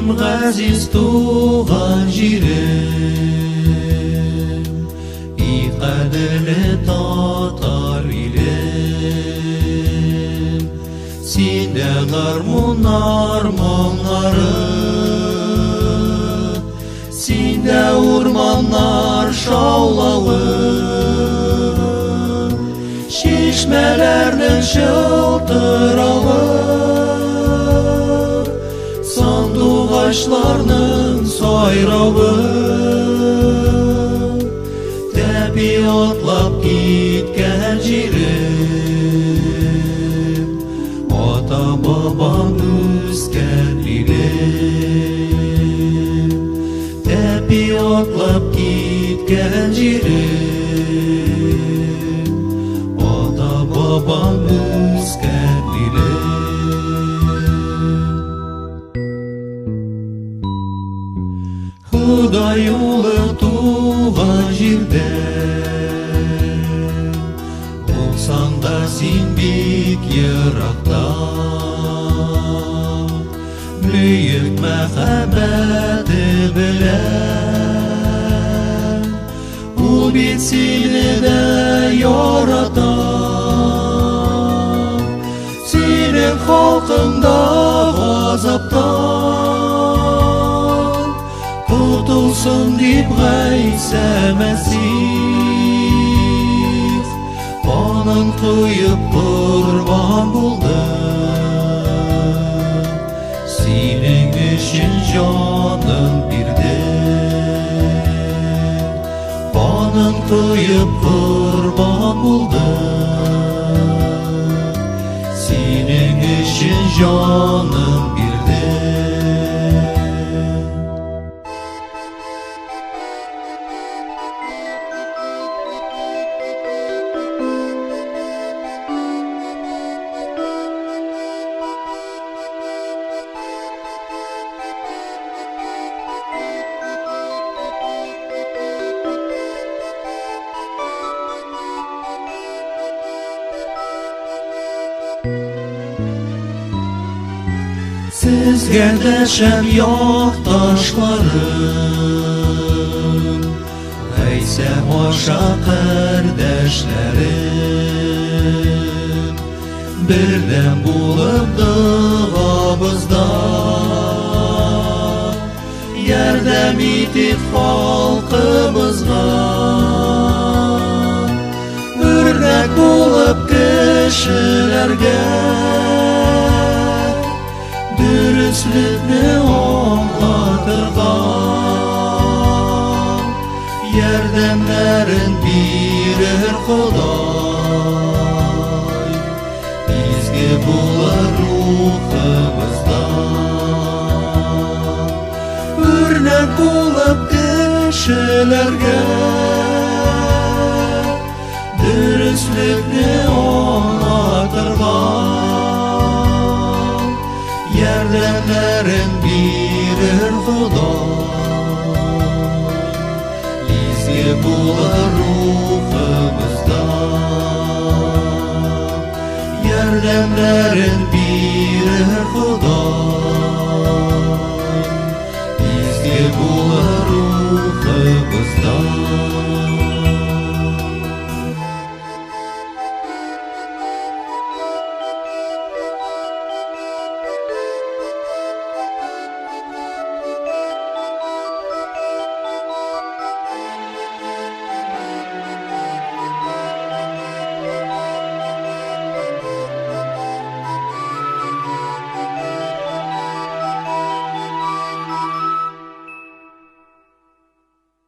Минем газиз туган җирем, и кадерле татар илем, синдә гармуннар моңнары, синдә урманнар шаулавы, чишмәләрнең чылтыравы, сандугачларның сайравы, тәпи атлап киткән җирем, ата-бабам үскән илем, тәпи атлап киткән җирем, ата-бабам үскән илем. Худай улы туган җирдә, булсаң да син бик еракта, бөек мәхәббәте белән ул бит сине дә ярата. Синең халкың да газаптан тотылсын дип Гайса Мәсих канын коеп курбан булды. Синең өчен җанын бирде, канын коеп курбан булды. Синең өчен җанын бирде. Сезгә дәшәм якташларым, Гайса аша кардәшләрем, бердәм булып догабызда ярдәм итик халкыбызга, үрнәк булып кешеләргә дөреслекне аңлатырга, ярдәмнәрен бирер Ходай, изге булыр рухыбызда, үрнәк булып кешеләргә дөреслекне аңлатырга, ярдәмнәрен бирер Ходай, изге булыр рухыбызда, ярдәмнәрен бирер Ходай.